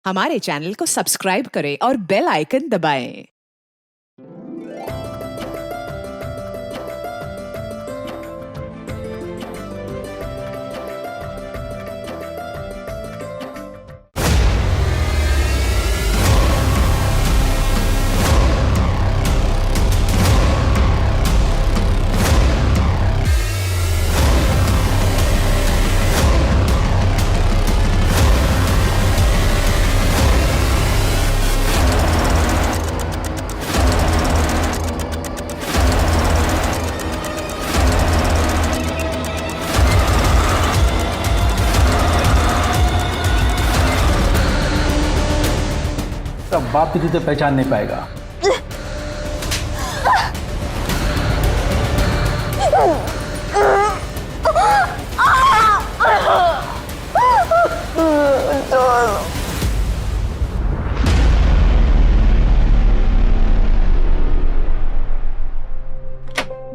हमारे चैनल को सब्सक्राइब करें और बेल आइकन दबाएं। तब बाप भी तुझे पहचान नहीं पाएगा।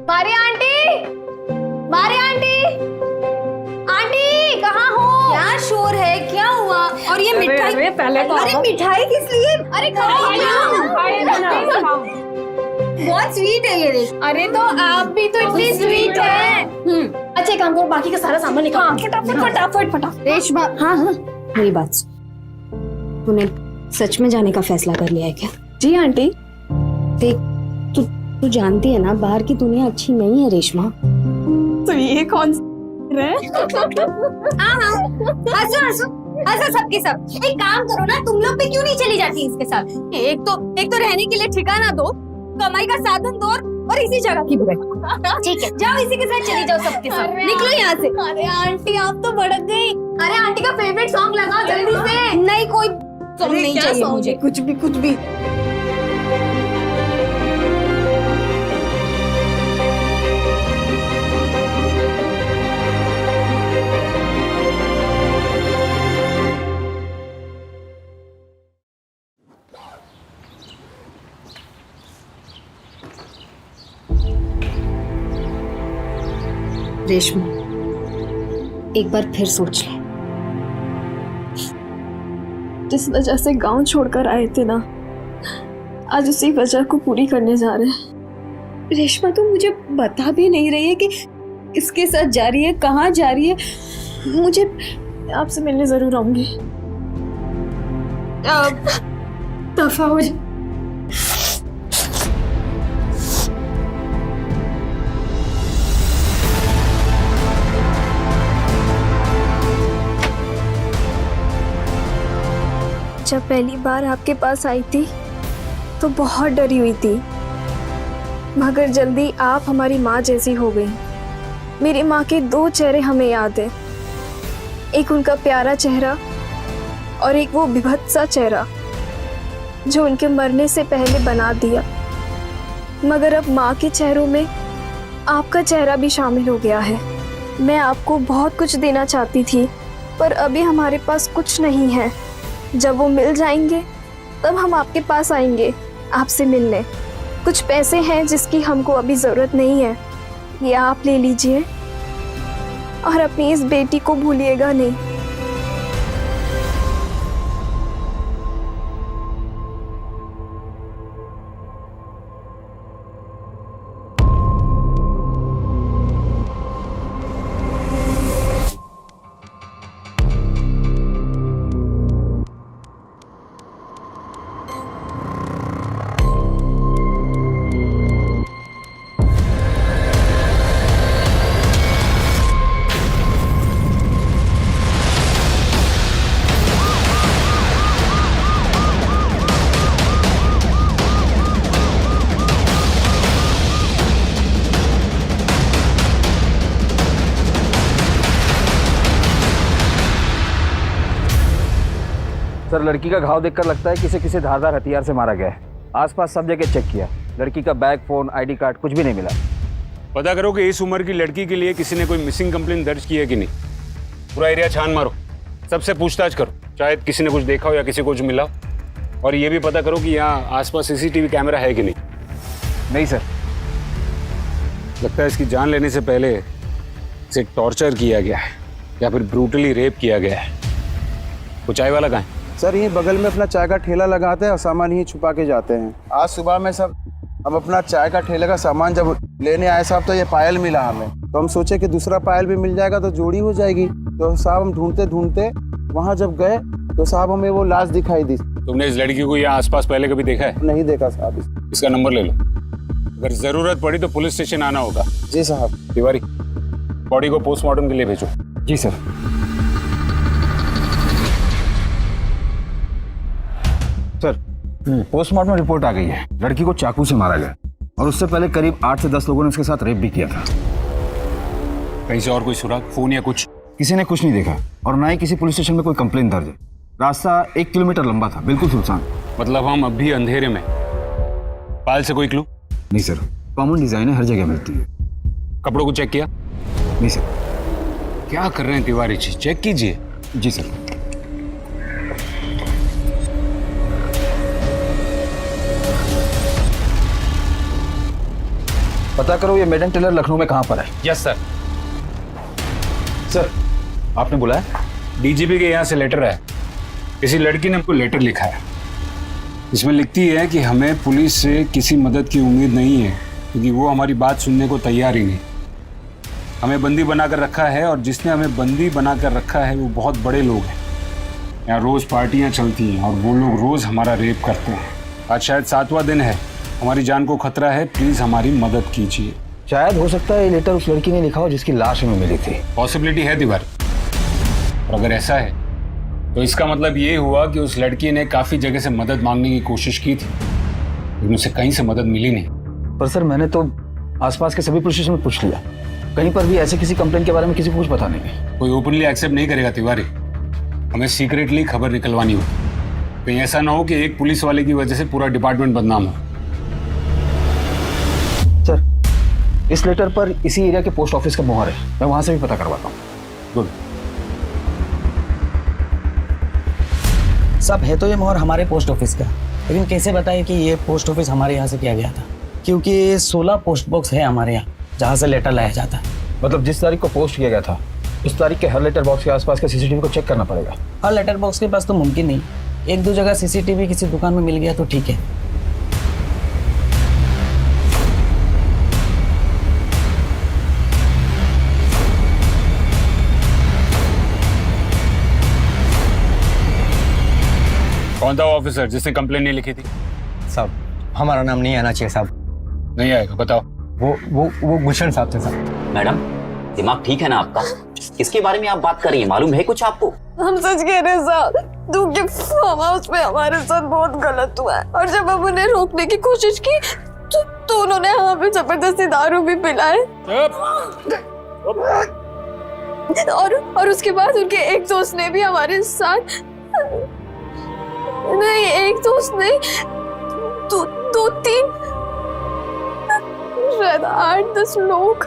Maria aunty, Maria aunty, aunty कहाँ हो? क्या शोर है, क्या हुआ? और ये मिठाई? अरे पहले तो अरे मिठाई किस लिए? अरे बहुत स्वीट है ये। अरे तो आप भी तो इतनी स्वीट है। अच्छा काम करो, बाकी का सारा सामान निकालो। फटाफट फटाफट फटाफट। रेशमा, हाँ हाँ मेरी बात सुन, तूने सच में जाने का फैसला कर लिया है क्या? जी आंटी। देख तू जानती है ना, बाहर की दुनिया अच्छी नहीं है रेशमा। तो ये कौन हंसो हंसो हंसो सबके सब। एक काम करो ना, तुम लोग भी क्यों नहीं चली जाती इसके साथ? एक तो रहने के लिए ठिकाना दो, कमाई का साधन दो और इसी जगह की बुराई। ठीक है जाओ, इसी के साथ चली जाओ सबके साथ। निकलो यहाँ से। अरे आंटी आप तो भड़क गई। अरे आंटी का फेवरेट सॉन्ग लगाओ जल्दी से। नहीं कोई सॉन्ग नहीं चाहिए मुझे, कुछ भी। रेशमा एक बार फिर सोच ले। जिस वजह से गांव छोड़कर आए थे ना, आज उसी वजह को पूरी करने जा रहे हैं। रेशमा तो मुझे बता भी नहीं रही है कि किसके साथ जा रही है, कहाँ जा रही है। मुझे आपसे मिलने जरूर आऊंगी। दफा हो जा। जब पहली बार आपके पास आई थी तो बहुत डरी हुई थी, मगर जल्दी आप हमारी माँ जैसी हो गई। मेरी माँ के दो चेहरे हमें याद है, एक उनका प्यारा चेहरा और एक वो विभत्स सा चेहरा जो उनके मरने से पहले बना दिया। मगर अब माँ के चेहरों में आपका चेहरा भी शामिल हो गया है। मैं आपको बहुत कुछ देना चाहती थी, पर अभी हमारे पास कुछ नहीं है। जब वो मिल जाएंगे तब हम आपके पास आएंगे आपसे मिलने। कुछ पैसे हैं जिसकी हमको अभी ज़रूरत नहीं है, ये आप ले लीजिए और अपनी इस बेटी को भूलिएगा नहीं। सर लड़की का घाव देखकर लगता है कि इसे किसी धारदार हथियार से मारा गया है। आसपास सब जगह चेक किया, लड़की का बैग, फोन, आईडी कार्ड कुछ भी नहीं मिला। पता करो कि इस उम्र की लड़की के लिए किसी ने कोई मिसिंग कंप्लेंट दर्ज की है कि नहीं। पूरा एरिया छान मारो, सबसे पूछताछ करो, शायद किसी ने कुछ देखा हो या किसी को कुछ मिला। और ये भी पता करो कि यहाँ आसपास सीसीटीवी कैमरा है कि नहीं। नहीं सर। लगता है इसकी जान लेने से पहले इसे टॉर्चर किया गया है या फिर ब्रूटली रेप किया गया है। वो चाय वाला कहाँ है? सर ये बगल में अपना चाय का ठेला लगाते हैं और सामान यहीं छुपा के जाते हैं। आज सुबह में सब हम अपना चाय का ठेले का सामान जब लेने आए साहब तो ये पायल मिला हमें, तो हम सोचे कि दूसरा पायल भी मिल जाएगा तो जोड़ी हो जाएगी। तो साहब हम ढूंढते ढूंढते वहाँ जब गए तो साहब हमें वो लाश दिखाई दी। तुमने इस लड़की को यहाँ आसपास पहले कभी देखा है? नहीं देखा साहब। इसका नंबर ले लो, अगर जरूरत पड़ी तो पुलिस स्टेशन आना होगा। जी साहब। तिवारी, बॉडी को पोस्टमार्टम के लिए भेजो। जी सर। सर, पोस्टमार्टम रिपोर्ट आ गई है। लड़की को चाकू से मारा गया और उससे पहले करीब 8 से 10 लोगों ने उसके साथ रेप भी किया था। कहीं से और कोई सुराग, फोन या कुछ? किसी ने कुछ नहीं देखा और ना ही किसी पुलिस स्टेशन में कोई कंप्लेन दर्ज है। रास्ता 1 किलोमीटर लंबा था, बिल्कुल सुनसान। मतलब हम अब भी अंधेरे में। पायल से कोई क्लू? नहीं सर, कॉमन डिजाइन है, हर जगह मिलती है। कपड़ों को चेक किया? नहीं सर। क्या कर रहे हैं तिवारी जी, चेक कीजिए। जी सर। पता करो ये मेडन टेलर लखनऊ में कहाँ पर है। Yes sir. सर, आपने बुलाया? डीजीपी के यहाँ से लेटर है। किसी लड़की ने हमको लेटर लिखा है। इसमें लिखती है कि हमें पुलिस से किसी मदद की उम्मीद नहीं है क्योंकि वो हमारी बात सुनने को तैयार ही नहीं। हमें बंदी बनाकर रखा है और जिसने हमें बंदी बनाकर रखा है वो बहुत बड़े लोग हैं। यहाँ रोज़ पार्टियाँ चलती हैं और वो लोग रोज़ हमारा रेप करते हैं। आज शायद 7वां दिन है, हमारी जान को खतरा है, प्लीज़ हमारी मदद कीजिए। शायद हो सकता है ये लेटर उस लड़की ने लिखा हो जिसकी लाश हमें मिली थी। पॉसिबिलिटी है तिवारी, और अगर ऐसा है तो इसका मतलब ये हुआ कि उस लड़की ने काफ़ी जगह से मदद मांगने की कोशिश की थी लेकिन उसे कहीं से मदद मिली नहीं। पर सर मैंने तो आसपास के सभी पुलिस स्टेशन में पूछ लिया, कहीं पर भी ऐसे किसी कंप्लेंट के बारे में किसी को कुछ पता नहीं है। कोई ओपनली एक्सेप्ट नहीं करेगा तिवारी, हमें सीक्रेटली खबर निकलवानी होगी। कहीं ऐसा ना हो कि एक पुलिस वाले की वजह से पूरा डिपार्टमेंट बदनाम हो। सर, इस लेटर पर इसी एरिया के पोस्ट ऑफिस का मोहर है, मैं वहां से भी पता करवाता हूँ। गुड। सब है तो ये मोहर हमारे पोस्ट ऑफिस का, लेकिन कैसे बताएं कि ये पोस्ट ऑफिस हमारे यहाँ से किया गया था? क्योंकि 16 पोस्ट बॉक्स है हमारे यहाँ जहाँ से लेटर लाया जाता है। मतलब जिस तारीख को पोस्ट किया गया था उस तारीख के हर लेटर बॉक्स के आसपास के सीसीटीवी को चेक करना पड़ेगा। हर लेटर बॉक्स के पास तो मुमकिन नहीं, 1-2 जगह सीसीटीवी किसी दुकान में मिल गया तो ठीक है। कौन था ऑफिसर जिसने कंप्लेन नहीं लिखी थी? साहब हमारा नाम नहीं आना चाहिए साहब। नहीं आएगा, बताओ। वो गुलशन साहब थे साहब। मैडम, दिमाग ठीक है ना आपका? किसके बारे में आप बात कर रही हैं, मालूम है कुछ आपको? हम सच कह रहे हैं साहब, दूसरे फार्म हाउस में हमारे साथ बहुत गलत हुआ है और जब हम उन्हें रोकने की कोशिश की तो उन्होंने हमें पे जबरदस्ती दारू भी पिलाए और उसके बाद उनके एक दोस्त ने भी हमारे साथ, नहीं एक दोस्त नहीं, 2-3 शायद 8-10 लोग।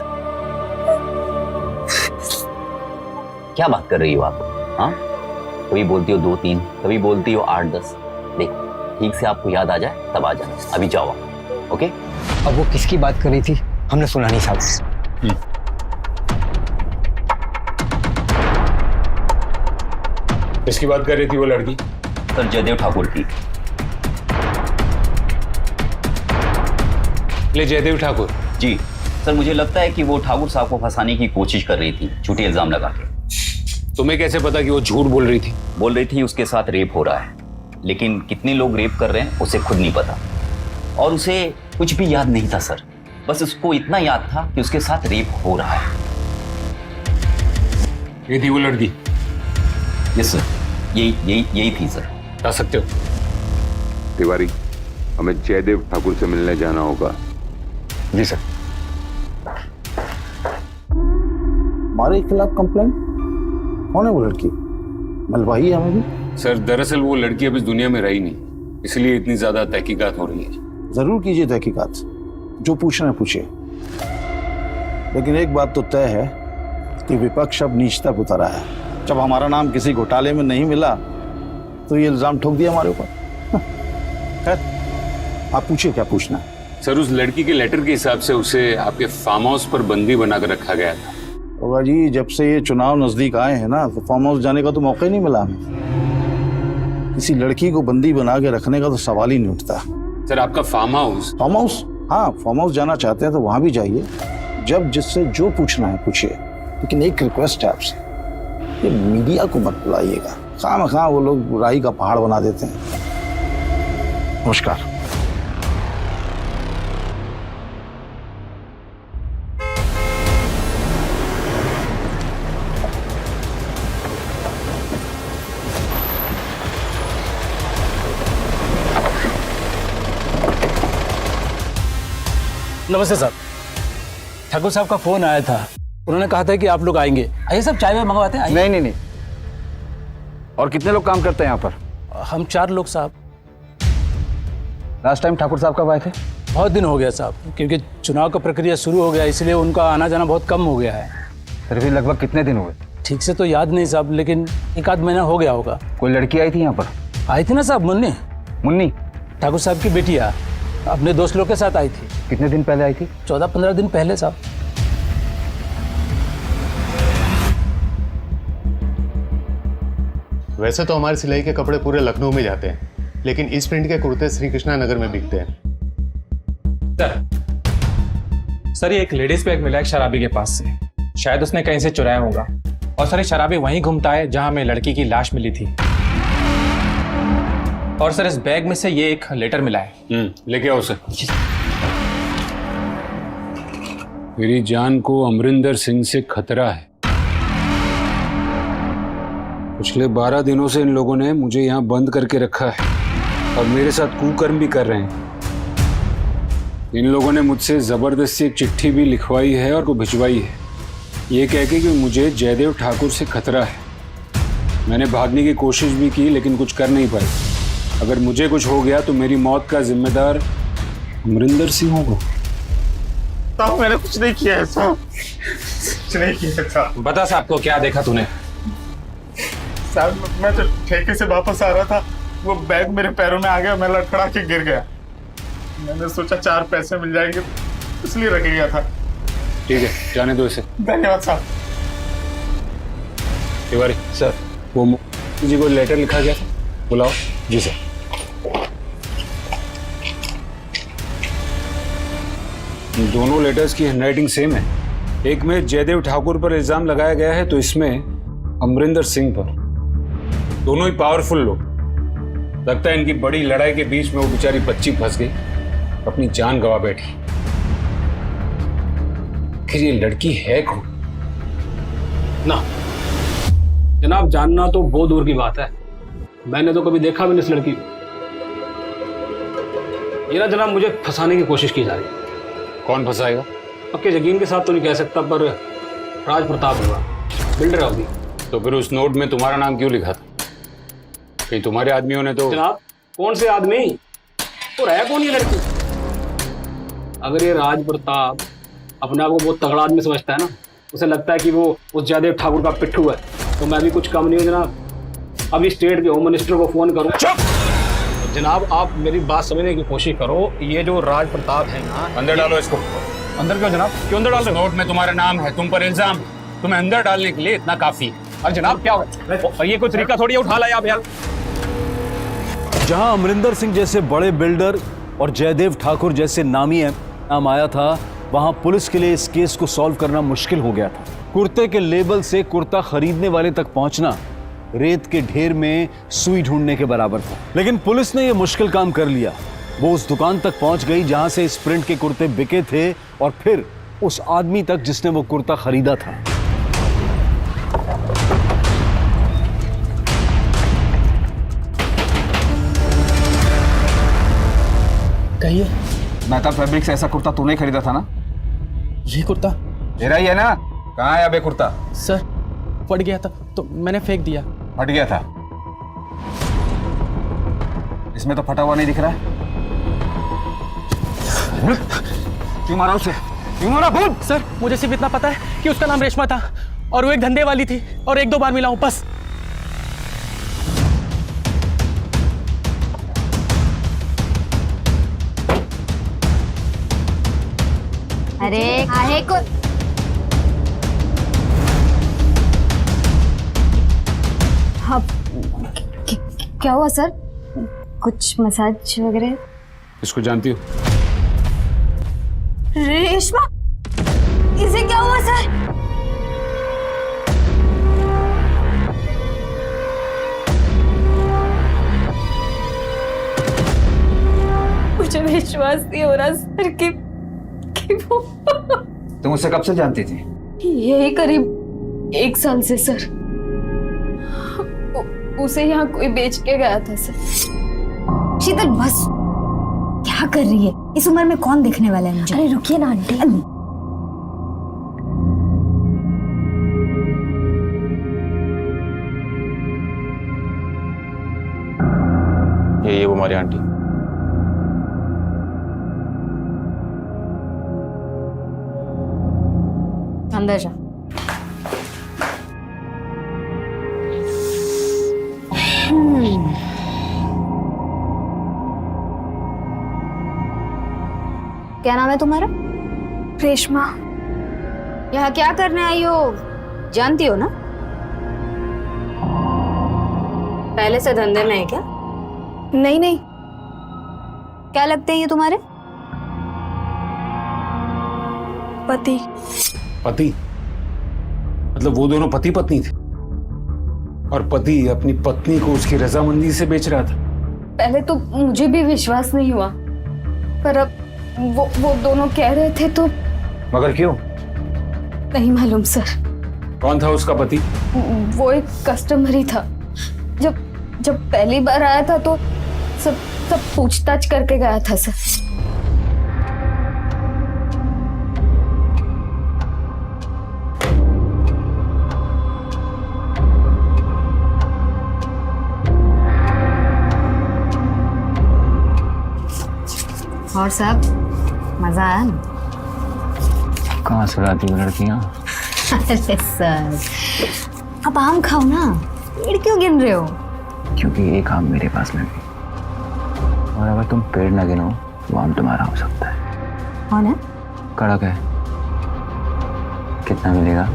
क्या बात कर रही हो आप? हाँ, कभी बोलती हो 2-3, कभी बोलती हो 8-10। देखो, ठीक से आपको याद आ जाए तब आ जाना, अभी जाओ आप। ओके? अब वो किसकी बात कर रही थी हमने सुना नहीं साहब। किसकी बात कर रही थी वो लड़की? सर, जयदेव ठाकुर की। ले जयदेव ठाकुर जी सर, मुझे लगता है कि वो ठाकुर साहब को फंसाने की कोशिश कर रही थी, झूठे इल्जाम लगा के। तुम्हें कैसे पता कि वो झूठ बोल रही थी? बोल रही थी उसके साथ रेप हो रहा है, लेकिन कितने लोग रेप कर रहे हैं उसे खुद नहीं पता और उसे कुछ भी याद नहीं था सर। बस उसको इतना याद था कि उसके साथ रेप हो रहा है। ये थी वो लड़की? यस सर, यही थी सर। बता सकते हो? तिवारी, हमें जयदेव ठाकुर से मिलने जाना होगा। जी सर। हमारे खिलाफ कंप्लेंट? कौन है वो लड़की? मलवाई है हमें भी। सर, दरअसल वो लड़की अब इस दुनिया में रही नहीं, इसलिए इतनी ज्यादा तहकीकात हो रही है। जरूर कीजिए तहकीकात, जो पूछना है पूछिए, लेकिन एक बात तो तय है कि विपक्ष अब नीच तक उतरा है। जब हमारा नाम किसी घोटाले में नहीं मिला तो ये इल्जाम ठोक दिया हमारे ऊपर। खैर, आप पूछिए क्या पूछना है। सर, उस लड़की के लेटर के हिसाब से उसे आपके फार्म हाउस पर बंदी बनाकर रखा गया था। होगा जी, जब से ये चुनाव नजदीक आए हैं ना तो फार्म हाउस जाने का तो मौका ही नहीं मिला हमें। किसी लड़की को बंदी बना के रखने का तो सवाल ही नहीं उठता। सर आपका फार्म हाउस, फार्म हाउस, हाँ फार्म हाउस जाना चाहते हैं तो वहां भी जाइए, जब जिससे जो पूछना है पूछिए, लेकिन एक रिक्वेस्ट है आपसे, ये मीडिया को मत बुलाइएगा, खामखा वो लोग राई का पहाड़ बना देते हैं। नमस्कार। नमस्ते साहब, ठाकुर साहब का फोन आया था, उन्होंने कहा था कि आप लोग आएंगे। आइए सब चाय में मंगवाते हैं। नहीं नहीं नहीं। और कितने लोग काम करते हैं यहाँ पर? हम 4 लोग साहब। लास्ट टाइम ठाकुर साहब कब आए थे? बहुत दिन हो गया साहब, क्योंकि चुनाव का प्रक्रिया शुरू हो गया, इसलिए उनका आना जाना बहुत कम हो गया है। फिर भी लगभग कितने दिन हुए? ठीक से तो याद नहीं साहब, लेकिन 1 आध महीना हो गया होगा। कोई लड़की आई थी यहाँ पर? आई थी ना साहब, मुन्नी। मुन्नी? ठाकुर साहब की बेटिया अपने दोस्त लोग के साथ आई थी। कितने दिन पहले आई थी? 14-15 दिन पहले साहब। वैसे तो हमारे सिलाई के कपड़े पूरे लखनऊ में जाते हैं, लेकिन इस प्रिंट के कुर्ते श्री कृष्णा नगर में बिकते हैं। सर ये एक लेडीज बैग मिला है शराबी के पास से, शायद उसने कहीं से चुराया होगा। और सर ये शराबी वहीं घूमता है जहां हमें लड़की की लाश मिली थी। और सर इस बैग में से ये एक लेटर मिला है। लेके आओ उसे। मेरी जान को अमरिंदर सिंह से खतरा है। पिछले 12 दिनों से इन लोगों ने मुझे यहाँ बंद करके रखा है और मेरे साथ कुकर्म भी कर रहे हैं। इन लोगों ने मुझसे जबरदस्ती एक चिट्ठी भी लिखवाई है और को भिजवाई है, ये कह के कि मुझे जयदेव ठाकुर से खतरा है। मैंने भागने की कोशिश भी की लेकिन कुछ कर नहीं पाई। अगर मुझे कुछ हो गया तो मेरी मौत का जिम्मेदार अमरिंदर सिंह होगा। साहब मैंने कुछ नहीं किया है साहब, कुछ नहीं किया है साहब। बता साहब को क्या देखा तूने? साहब मैं तो ठेके से वापस आ रहा था, वो बैग मेरे पैरों में आ गया, मैं लड़खड़ा के गिर गया। मैंने सोचा 4 पैसे मिल जाएंगे, इसलिए रख लिया था। ठीक है, जाने दो इसे। धन्यवाद साहब। तिवारी सर, वो जी को लेटर लिखा गया था, बुलाओ। जी सर। दोनों लेटर्स की हैंडराइटिंग सेम है। एक में जयदेव ठाकुर पर इल्जाम लगाया गया है तो इसमें अमरिंदर सिंह पर। दोनों ही पावरफुल लोग। लगता है इनकी बड़ी लड़ाई के बीच में वो बेचारी बच्ची फंस गई, अपनी जान गंवा बैठी। आखिर ये लड़की है कौन? ना जनाब, जानना तो बहुत दूर की बात है, मैंने तो कभी देखा भी नहीं इस लड़की को। ये ना जनाब मुझे फंसाने की कोशिश की जा रही है। कौन फंसाएगा? पक्के यकीन के साथ तो नहीं कह सकता, पर राज प्रताप होगा, बिल्डर होगी। तो फिर उस नोट में तुम्हारा नाम क्यों लिखा था? कहीं तुम्हारे आदमियों ने तो। जनाब कौन से आदमी, तो है कौन ये लड़की? अगर ये राज प्रताप अपने आप को बहुत तगड़ा आदमी समझता है ना, उसे लगता है कि वो उस जयदेव ठाकुर का पिट्ठू है, तो मैं भी कुछ कम नहीं हूँ जनाब। अभी स्टेट के होम मिनिस्टर को फोन करूँ। जनाब आप मेरी बात समझने की कोशिश करो, ये जो राज प्रताप है ना। अंदर डालो इसको। अंदर क्यों जनाब, क्यों अंदर डाल रहे हो? नोट में तुम्हारा नाम है, तुम पर इल्जाम, तुम्हें अंदर डालने के लिए इतना काफी है। अरे जनाब क्या हो, ये कोई तरीका थोड़ी है उठा लाया आप यार। जहां अमरिंदर सिंह जैसे बड़े बिल्डर और जयदेव ठाकुर जैसे नामी नाम आया था, वहां पुलिस के लिए इस केस को सॉल्व करना मुश्किल हो गया था। कुर्ते के लेबल से कुर्ता खरीदने वाले तक पहुंचना रेत के ढेर में सुई ढूंढने के बराबर था। लेकिन पुलिस ने यह मुश्किल काम कर लिया। वो उस दुकान तक पहुंच गई जहां से इस प्रिंट के कुर्ते बिके थे, और फिर उस आदमी तक जिसने वो कुर्ता खरीदा था। कहिए। मेहता फैब्रिक से ऐसा कुर्ता तूने खरीदा था ना? ये कुर्ता तेरा ही है ना? कहाँ है अबे कुर्ता? सर फट गया था तो मैंने फेंक दिया। फट गया था? इसमें तो फटा हुआ नहीं दिख रहा है। क्यों मारा उसे? क्यों मारा? बोल। सर मुझे सिर्फ इतना पता है कि उसका नाम रेशमा था और वो एक धंधे वाली थी, और 1-2 बार मिला हूं बस। अरे आहे को क्या हुआ सर? कुछ मसाज वगैरह? इसको जानती हो? रेशमा, इसे क्या हुआ सर? मुझे विश्वास नहीं हो रहा सर कि वो तुम उसे कब से जानती थी? यही करीब 1 साल से सर। उसे यहाँ कोई बेच के गया था सर। शीतल बस, क्या कर रही है? इस उम्र में कौन देखने वाला है मुझे? अरे रुकिए ना आंटी। ये वो हमारी आंटी। अंदर जा। क्या नाम है तुम्हारा? रेशमा। यहाँ क्या करने आई हो? जानती हो ना? पहले से धंधे में है क्या? नहीं नहीं। क्या लगते हैं ये तुम्हारे? पति। पति? मतलब वो दोनों पति पत्नी थे और पति अपनी पत्नी को उसकी रजामंदी से बेच रहा था? पहले तो मुझे भी विश्वास नहीं हुआ, पर अब वो दोनों कह रहे थे तो। मगर क्यों? नहीं मालूम सर। कौन था उसका पति? वो एक कस्टमर ही था। जब पहली बार आया था तो सब पूछताछ करके गया था सर। और सब मजा आया ना? कहाँ से लाती हो लड़कियाँ? अरे सर, अब आम खाओ ना, पेड़ क्यों गिन रहे हो? क्योंकि एक आम मेरे पास लगी और अगर तुम पेड़ न गिनो तो आम तुम्हारा हो सकता है। कौन है? कड़क है। कितना मिलेगा?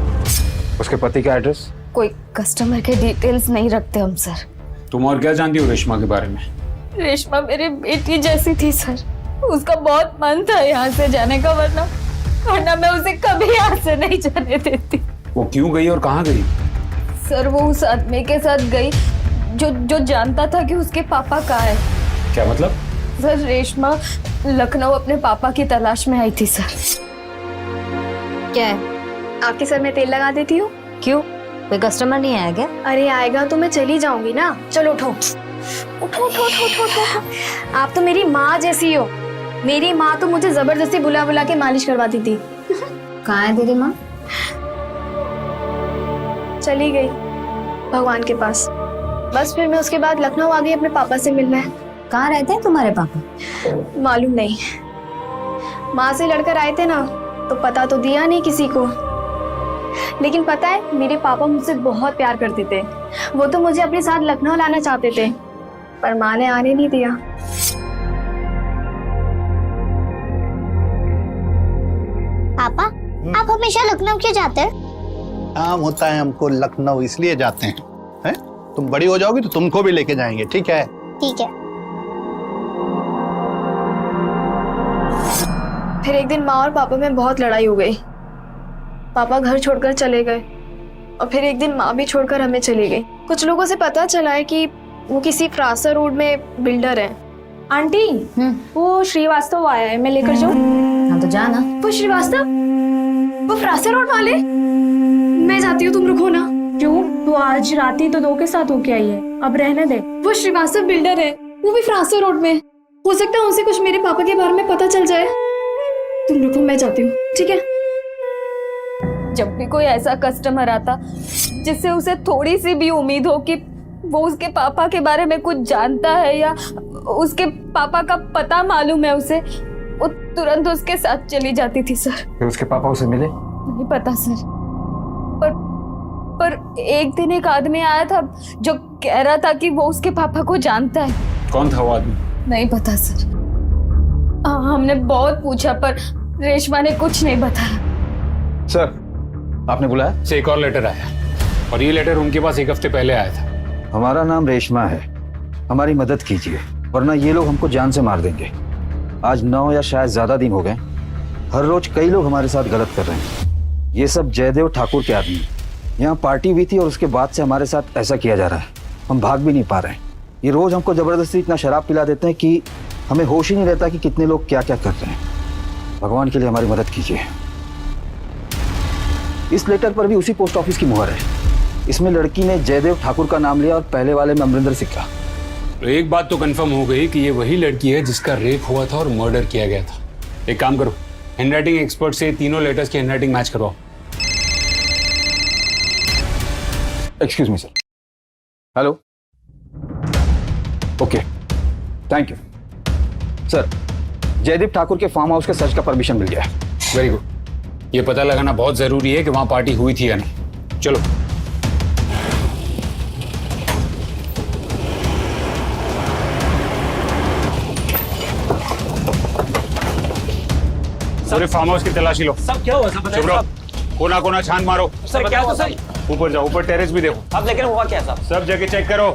उसके पति का एड्रेस? कोई कस्टमर के डिटेल्स नहीं रखते हम सर। तुम और क्या जानती हो रेशमा के बारे में? रेशमा मेरी बेटी जैसी थी सर। उसका बहुत मन था यहाँ से जाने का, वरना मैं उसे कभी यहाँ से नहीं जाने देती। वो क्यों गई और कहाँ गई? सर वो उस आदमी के साथ गई जो जानता था कि उसके पापा कहाँ है। क्या मतलब? सर रेशमा लखनऊ अपने पापा की तलाश में आई थी सर। क्या है? आपके सर में तेल लगा देती हूँ। क्यों? कोई कस्टमर नहीं आया क्या? अरे आएगा तो मैं चली जाऊंगी ना। चलो उठो उठो उठो उठो उठो उठो। आप तो मेरी माँ जैसी हो। मेरी माँ तो मुझे जबरदस्ती बुला बुला के मालिश करवाती थी। कहाँ है तेरी माँ? चली गई भगवान के पास। बस फिर मैं उसके बाद लखनऊ आ गई अपने पापा से मिलने। कहाँ रहते हैं तुम्हारे पापा? मालूम नहीं। माँ से लड़कर आए थे ना तो पता तो दिया नहीं किसी को। लेकिन पता है मेरे पापा मुझसे बहुत प्यार करते थे। वो तो मुझे अपने साथ लखनऊ लाना चाहते थे, पर माँ ने आने नहीं दिया। पापा, आप हमेशा लखनऊ क्यों जाते हैं? काम होता है हमको लखनऊ, इसलिए जाते हैं। हैं? तुम बड़ी हो जाओगी तो तुमको भी लेके जाएंगे, ठीक है? ठीक है। फिर एक दिन माँ और पापा में बहुत लड़ाई हो गई। पापा घर छोड़कर चले गए और फिर एक दिन माँ भी छोड़कर हमें चली गई। कुछ लोगों से पता चला है कि वो किसी फ्रांसा रोड में बिल्डर है। आंटी, वो श्रीवास्तव आया है, मैं लेकर जाऊँ? हाँ तो जाना। वो श्रीवास्तव, वो फ्रांसा रोड वाले? मैं जाती हूँ, तुम रुको ना। क्यों? वो आज रात ही तो 2 के साथ होके आई है, अब रहने दे। वो श्रीवास्तव बिल्डर है, वो भी फ्रांसा रोड में। हो सकता है उसे कुछ मेरे पापा के बारे में पता चल जाए। तुम रुको, मैं जाती हूँ, ठीक है? जब भी कोई ऐसा कस्टमर आता जिससे उसे थोड़ी सी भी उम्मीद हो कि वो उसके पापा के बारे में कुछ जानता है या उसके पापा का पता मालूम है उसे, वो तुरंत उसके साथ चली जाती थी सर। फिर उसके पापा उसे मिले? नहीं पता सर, पर एक दिन एक आदमी आया था जो कह रहा था कि वो उसके पापा को जानता है। कौन था वो आदमी? नहीं पता सर। हमने बहुत पूछा पर रेशमा ने कुछ नहीं बताया। सर, आपने बुलाया? से एक और लेटर आया और ये लेटर उनके पास 1 हफ्ते पहले आया था। हमारा नाम रेशमा है हमारी मदद कीजिए, वरना ये लोग हमको जान से मार देंगे। आज 9 या शायद ज्यादा दिन हो गए, हर रोज कई लोग हमारे साथ गलत कर रहे हैं। ये सब जयदेव ठाकुर के आदमी। यहाँ पार्टी हुई थी और उसके बाद से हमारे साथ ऐसा किया जा रहा है। हम भाग भी नहीं पा रहे हैं। ये रोज हमको जबरदस्ती इतना शराब पिला देते हैं कि हमें होश ही नहीं रहता कि कितने लोग क्या क्या कर रहे हैं। भगवान के लिए हमारी मदद कीजिए। इस लेटर पर भी उसी पोस्ट ऑफिस की मुहर है। इसमें लड़की ने जयदेव ठाकुर का नाम लिया और पहले वाले में अमरिंदर सिक्का। तो एक बात तो कंफर्म हो गई कि ये वही लड़की है जिसका रेप हुआ था और मर्डर किया गया था। एक काम करो, हैंडराइटिंग एक्सपर्ट से तीनों लेटर्स की हैंडराइटिंग मैच करवाओ। Excuse me sir. Hello, okay, thank you sir. Jaydeep Thakur के फार्म हाउस के सर्च का परमिशन मिल गया है। Very good. ये पता लगाना बहुत जरूरी है कि वहां पार्टी हुई थी या नहीं। चलो। पूरे फार्म हाउस की तलाशी लो। सब क्या हुआ सब बताइए। चुप रहो, कोना कोना छान मारो। सर क्या हुआ सर? ऊपर जाओ, ऊपर टेरेस भी देखो। अब लेकिन हुआ क्या साहब? सब जगह चेक करो।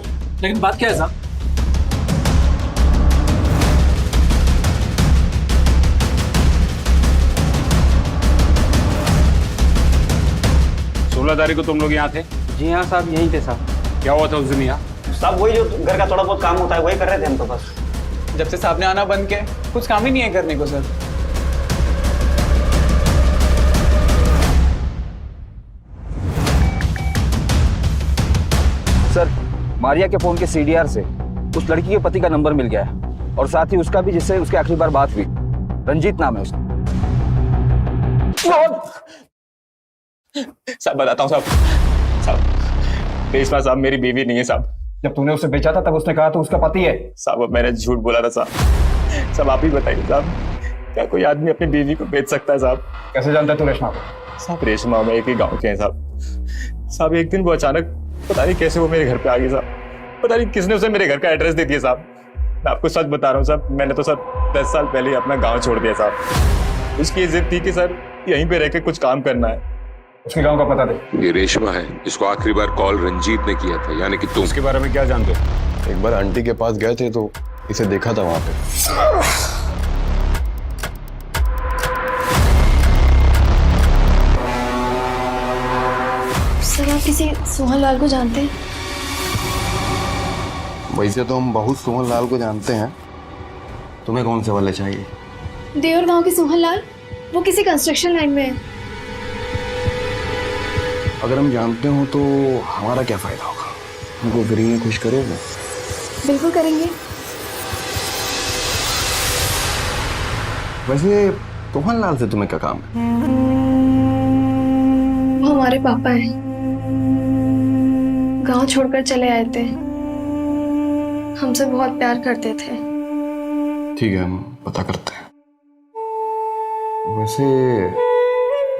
लेकिन बात क्या है साहब? तारीख को तुम लोग यहाँ थे? जी हाँ साहब, यहीं थे साहब। क्या हुआ था उस दिन यहाँ? साहब वही जो घर का थोड़ा बहुत काम होता है वही कर रहे थे हम तो बस। जब से साहब ने आना बंद किया कुछ काम ही नहीं है करने को सर। सर, मारिया के फोन के सीडीआर से उस लड़की के पति का नंबर मिल गया है और साथ ही उसका भी जिससे उसकी आखिरी बार बात हुई। रंजीत नाम है उसका। साहब बताता हूँ साहब, रेशमा साहब मेरी बीवी नहीं है साहब। जब तूने उसे बेचा था तब उसने कहा तो उसका पति है। साहब अब मैंने झूठ बोला था साहब। साहब आप ही बताइए साहब, क्या कोई आदमी अपनी बीवी को बेच सकता है साहब? कैसे जानता है तू रेशमा को? साहब रेशमा में एक ही गाँव के हैं साहब। साहब एक दिन वो अचानक पता नहीं कैसे वो मेरे घर पे आ गई साहब। पता नहीं किसने उसे मेरे घर का एड्रेस दे दिया साहब। मैं आपको सच बता रहा हूँ साहब, मैंने तो सर 10 साल पहले ही अपना गाँव छोड़ दिया साहब। उसकी इज्जत थी कि सर यहीं पे रह के कुछ काम करना है। उसके गांव का पता दे। ये रेशमा है, इसको आखिरी बार कॉल रंजीत ने किया था, यानी कि तुम। उसके बारे में क्या जानते हो? एक बार आंटी के पास गए थे तो इसे देखा था वहां पे। सर आप किसी सोहन लाल को जानते हैं? वैसे तो हम बहुत सोहन लाल को जानते हैं। तुम्हें कौन से वाले चाहिए? देवर गांव के सोहन लाल, वो किसी कंस्ट्रक्शन लाइन में है। अगर हम जानते हो तो हमारा क्या फायदा होगा? हमको फ्री में खुश करोगे? बिल्कुल करेंगे। वैसे सोहन लाल से तुम्हें क्या काम है? वो हमारे पापा हैं, गांव छोड़कर चले आए थे, हमसे बहुत प्यार करते थे। ठीक है, हम पता करते हैं। वैसे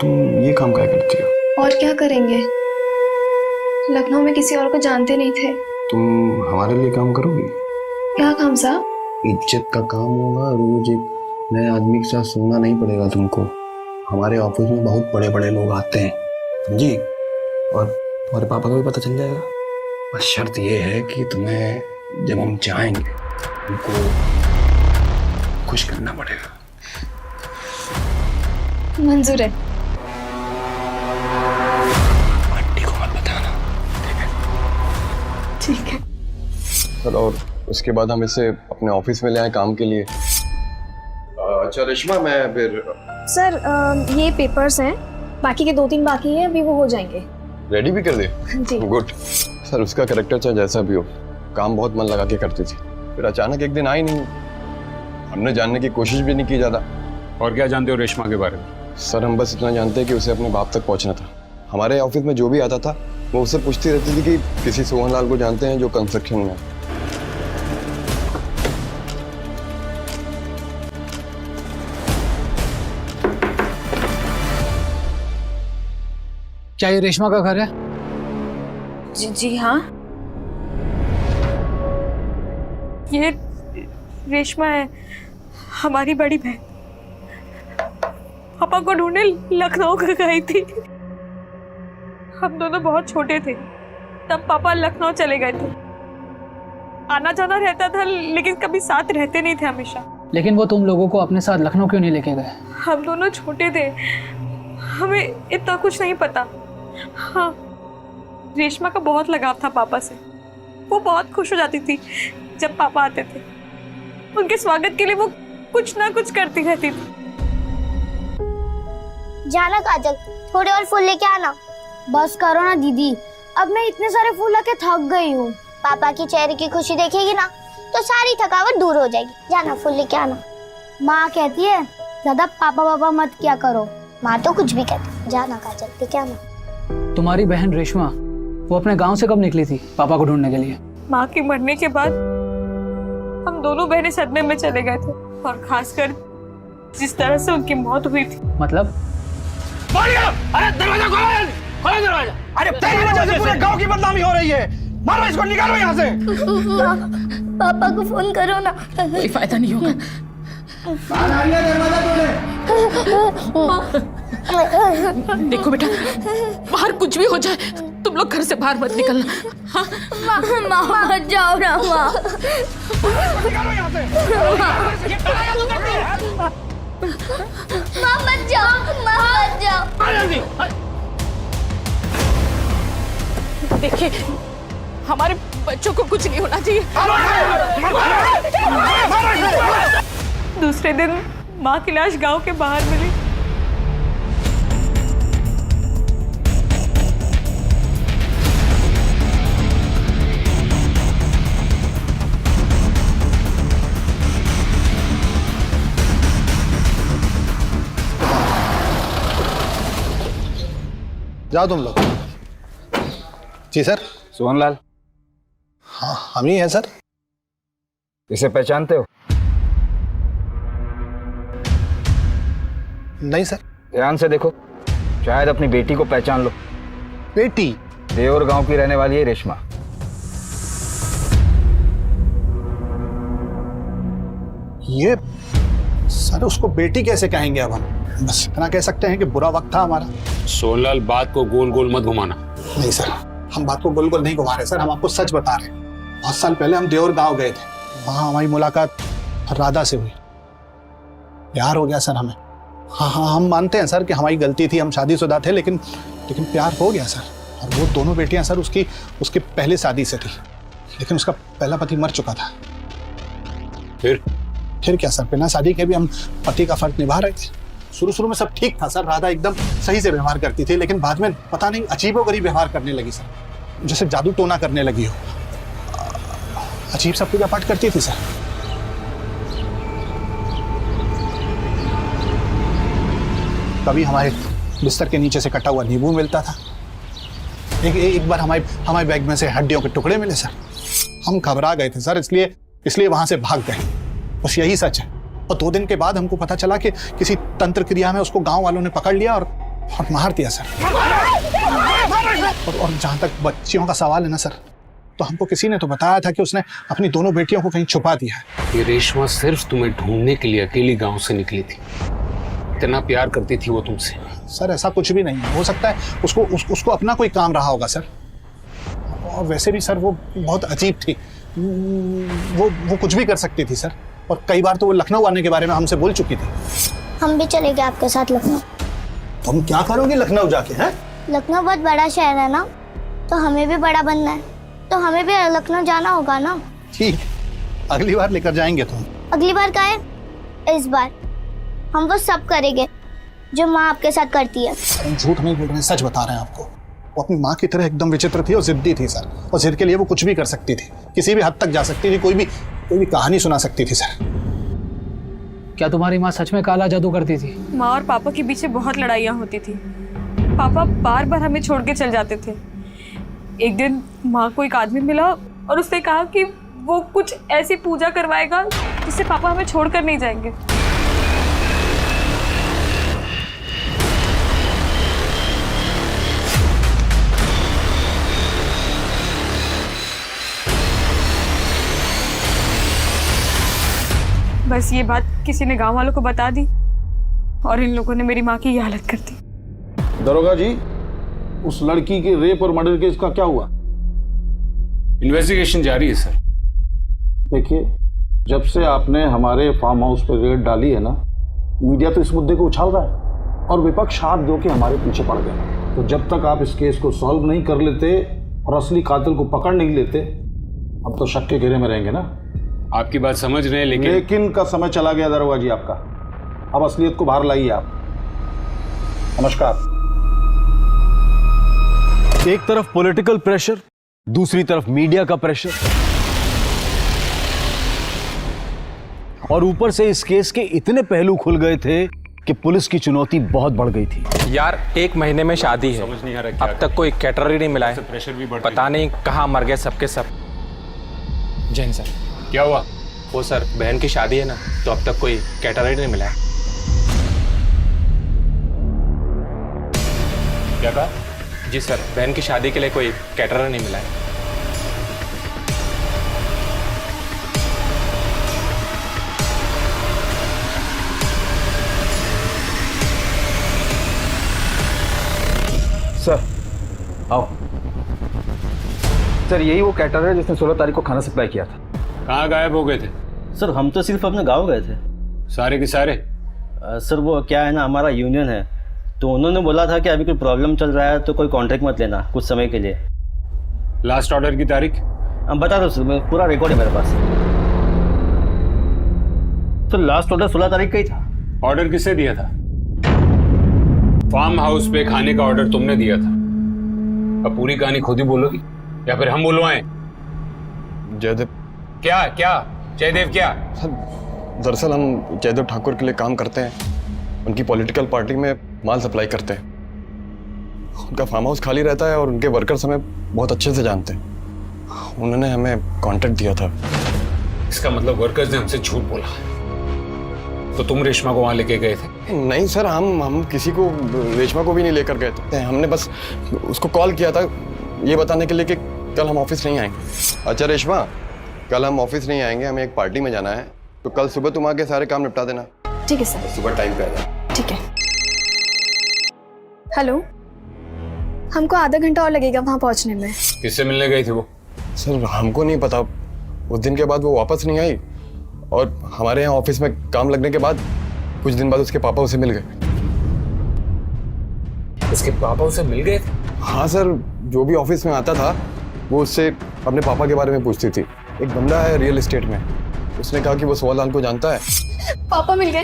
तुम ये काम क्या करती हो? और क्या करेंगे, लखनऊ में किसी और को जानते नहीं थे। तुम हमारे लिए काम करोगी? क्या काम साहब? इज्जत का काम होगा। रोज एक नए आदमी के साथ सोना नहीं पड़ेगा तुमको। हमारे ऑफिस में बहुत बड़े बड़े लोग आते हैं, समझी? और तुम्हारे पापा को भी पता चल जाएगा। बस शर्त ये है कि तुम्हें जब हम जाएंगे उनको खुश करना पड़ेगा। मंजूर है। आंटी को मत बताना, ठीक है सर। और उसके बाद हम इसे अपने ऑफिस में ले आए काम के लिए। अच्छा रेशमा, मैं फिर सर ये पेपर्स हैं, बाकी के 2-3 बाकी हैं, अभी वो हो जाएंगे। रेडी भी कर दे? जी गुड। सर उसका कैरेक्टर चाहे जैसा भी हो, काम बहुत मन लगा के करती थी, फिर अचानक एक दिन आई नहीं। हमने जानने की कोशिश भी नहीं की ज़्यादा। और क्या जानते हो रेशमा के बारे में? सर हम बस इतना जानते हैं कि उसे अपने बाप तक पहुंचना था। हमारे ऑफिस में जो भी आता था वो उससे पूछती रहती थी कि किसी सोहन लाल को जानते हैं जो कंस्ट्रक्शन में है। क्या ये रेशमा का घर है? जी हाँ, ये रेशमा है, हमारी बड़ी बहन। पापा को ढूंढने लखनऊ गई थी। हम दोनों बहुत छोटे थे तब पापा लखनऊ चले गए थे। आना जाना रहता था, लेकिन कभी साथ रहते नहीं थे हमेशा। लेकिन वो तुम लोगों को अपने साथ लखनऊ क्यों नहीं लेके गए? हम दोनों छोटे थे, हमें इतना कुछ नहीं पता। हाँ, रेशमा का बहुत लगाव था पापा से। वो बहुत खुश हो जाती थी जब पापा आते थे। उनके स्वागत के लिए वो कुछ ना कुछ करती रहती थी। जाना काजल, थोड़े और फूल लेके आना। बस करो ना दीदी, अब मैं इतने सारे फूल लाके थक गई हूँ। पापा की चेहरे की खुशी देखेगी ना तो सारी थकावट दूर हो जाएगी। जाना फूल लेके आना। माँ कहती है ज्यादा पापा पापा मत किया करो। माँ तो कुछ भी कहती। जाना काजल, लेके आना। तुम्हारी बहन रेशमा वो अपने गांव से कब निकली थी पापा को ढूंढने के लिए? माँ के मरने के बाद हम दोनों बहनें सदमे में चले गए थे, और खासकर जिस तरह से उनकी मौत हुई थी। मतलब? अरे दरवाजा खोलो, खोलो दरवाजा। अरे तेरी वजह से पूरे गांव की बदनामी हो रही है। मारो इसको, निकालो यहाँ से। पापा को फोन करो ना। कोई फायदा नहीं होगा। देखो बेटा, बाहर कुछ भी हो जाए तुम लोग घर से बाहर मत निकलना। हाँ? माँ मत जाओ ना माँ। माँ मत जाओ, माँ मत जाओ। देखिए, हमारे बच्चों को कुछ नहीं होना चाहिए। दूसरे दिन माँ की लाश गांव के बाहर मिली। जाओ तुम लोग। जी सर। सोहनलाल। हाँ, हम ही हैं सर। इसे पहचानते हो? नहीं सर। ध्यान से देखो, शायद अपनी बेटी को पहचान लो। बेटी? देवर गांव की रहने वाली है रेशमा। ये सर उसको बेटी कैसे कहेंगे? अब हम बस इतना कह सकते हैं कि बुरा वक्त था हमारा। सोहनलाल, बात को गोल गोल मत घुमाना। नहीं सर, हम बात को गोल गोल नहीं घुमा रहे सर, हम आपको सच बता रहे हैं। बहुत साल पहले हम देवर गांव गए थे, वहां हमारी मुलाकात राधा से हुई। प्यार हो गया सर हमें। हाँ हाँ, हम मानते हैं सर कि हमारी गलती थी, हम शादीशुदा थे, लेकिन प्यार हो गया सर। और वो दोनों बेटियां सर उसकी पहले शादी से थी, लेकिन उसका पहला पति मर चुका था। फिर क्या सर, बिना शादी के भी हम पति का फर्ज निभा रहे थे। शुरू में सब ठीक था सर, राधा एकदम सही से व्यवहार करती थी, लेकिन बाद में पता नहीं अजीबोगरीब व्यवहार करने लगी सर, जैसे जादू टोना करने लगी हो। अजीब सा पूजा पाठ करती थी सर। कभी हमारे बिस्तर के नीचे से कटा हुआ नींबू मिलता था। एक बार हमारे बैग में से हड्डियों के टुकड़े मिले सर। हम घबरा गए थे सर, इसलिए वहां से भाग गए। बस यही सच है। और 2 दिन के बाद हमको पता चला कि किसी तंत्र क्रिया में उसको गांव वालों ने पकड़ लिया और मार दिया सर। और जहां तक बच्चियों का सवाल है ना सर, तो हमको किसी ने तो बताया था कि उसने अपनी दोनों बेटियों को कहीं छुपा दिया है। ये रेशमा सिर्फ तुम्हें ढूंढने के लिए अकेली गांव से निकली थी। इतना प्यार करती थी वो तुमसे। सर ऐसा कुछ भी नहीं हो सकता है, उसको अपना कोई काम रहा होगा सर। और वैसे भी सर वो बहुत अजीब थी, वो कुछ भी कर सकती थी सर। और कई बार तो वो लखनऊ आने के बारे में हमसे बोल चुकी थी। हम भी चले गए आपके साथ लखनऊ। तुम क्या करोगे लखनऊ जाके? हैं? लखनऊ बहुत बड़ा शहर है ना, तो हमें भी बड़ा बनना है, तो हमें भी लखनऊ जाना होगा ना। ठीक, अगली बार लेकर जाएंगे तुम। अगली बार क्या है? इस बार हम वो सब करेंगे जो माँ आपके साथ करती है। हम झूठ नहीं बोल रहे हैं, सच बता रहे हैं आपको। वो अपनी माँ की तरह एकदम विचित्र थी और जिद्दी थी सर। और जिद के लिए वो कुछ भी कर सकती थी, किसी भी हद तक जा सकती थी, कोई भी कहानी सुना सकती थी सर। क्या तुम्हारी माँ सच में काला जादू करती थी? माँ और पापा के पीछे बहुत लड़ाइयाँ होती थी। पापा बार बार हमें छोड़ के चल जाते थे। एक दिन माँ को एक आदमी मिला और उसने कहा कि वो कुछ ऐसी पूजा करवाएगा जिससे पापा हमें छोड़कर नहीं जाएंगे। बस ये बात किसी ने गांव वालों को बता दी और इन लोगों ने मेरी माँ की ये हालत कर दी। दरोगा जी, उस लड़की के रेप और मर्डर केस का क्या हुआ? इन्वेस्टिगेशन जारी है सर। देखिए, जब से आपने हमारे फार्म हाउस पर रेड डाली है ना, मीडिया तो इस मुद्दे को उछाल रहा है और विपक्ष हाथ धो के हमारे पीछे पड़ गया। तो जब तक आप इस केस को सॉल्व नहीं कर लेते और असली कातिल को पकड़ नहीं लेते, अब तो शक के घेरे में रहेंगे ना। आपकी बात समझ रहे हैं, लेकिन का समय चला गया दरोगा जी आपका। अब असलियत को बाहर लाइए आप। नमस्कार। एक तरफ पॉलिटिकल प्रेशर, दूसरी तरफ मीडिया का प्रेशर, और ऊपर से इस केस के इतने पहलू खुल गए थे कि पुलिस की चुनौती बहुत बढ़ गई थी। यार 1 महीने में शादी है, समझ नहीं आ रहा अब तक कोई कैटरर ही नहीं मिला है। प्रेशर भी बढ़ पता नहीं कहाँ मर गए सबके सब। जैन सर, क्या हुआ? वो सर बहन की शादी है ना, तो अब तक कोई कैटरर ही नहीं मिला है। क्या कहा? जी सर, बहन की शादी के लिए कोई कैटरर नहीं मिला है। सर आओ। सर यही वो कैटर है जिसने 16 तारीख को खाना सप्लाई किया था। कहाँ गायब हो गए थे? सर हम तो सिर्फ अपने गांव गए थे। सारे के सारे? सर वो क्या है ना, हमारा यूनियन है, तो उन्होंने बोला था कि अभी कोई प्रॉब्लम चल रहा है तो कोई कॉन्ट्रैक्ट मत लेना कुछ समय के लिए। लास्ट ऑर्डर की तारीख? बता दो सर, पूरा रिकॉर्ड है मेरे पास। तो लास्ट ऑर्डर 16 तारीख का ही था। ऑर्डर किसने दिया था? फार्म हाउस पे खाने का ऑर्डर तुमने दिया था। अब पूरी कहानी खुद ही बोलोगी या फिर हम बुलवाएं? जयदेव। क्या क्या जयदेव क्या? सर दरअसल हम जयदेव ठाकुर के लिए काम करते हैं, उनकी पॉलिटिकल पार्टी में माल सप्लाई करते हैं। उनका फार्म हाउस खाली रहता है और उनके वर्कर्स हमें बहुत अच्छे से जानते हैं। उन्होंने हमें कॉन्ट्रैक्ट दिया था। इसका मतलब वर्कर्स ने हमसे झूठ बोला। तो तुम रेशमा को वहां लेके गए थे? नहीं सर, हम किसी को, रेशमा को भी नहीं लेकर गए थे। हमने बस उसको कॉल किया था ये बताने के लिए कि कल हम ऑफिस नहीं आएंगे। अच्छा रेशमा, कल हम ऑफिस नहीं आएंगे, हमें एक पार्टी में जाना है, तो कल सुबह तुम आके सारे काम निपटा देना। ठीक है सर। सुबह टाइम पे आ जाना। ठीक है। हेलो, हमको आधा घंटा और लगेगा वहां पहुंचने में। किससे मिलने गई थी वो? सर हमको नहीं पता, उस दिन के बाद वो वापस नहीं आई और हमारे यहाँ ऑफिस में काम लगने के बाद कुछ दिन बाद उसके पापा उसे मिल गए। उसके पापा उसे मिल गए? हाँ सर, जो भी ऑफिस में आता था वो उससे अपने पापा के बारे में पूछती थी। एक बंदा है रियल एस्टेट में, उसने कहा कि वो सोहलाल को जानता है। पापा मिल गए।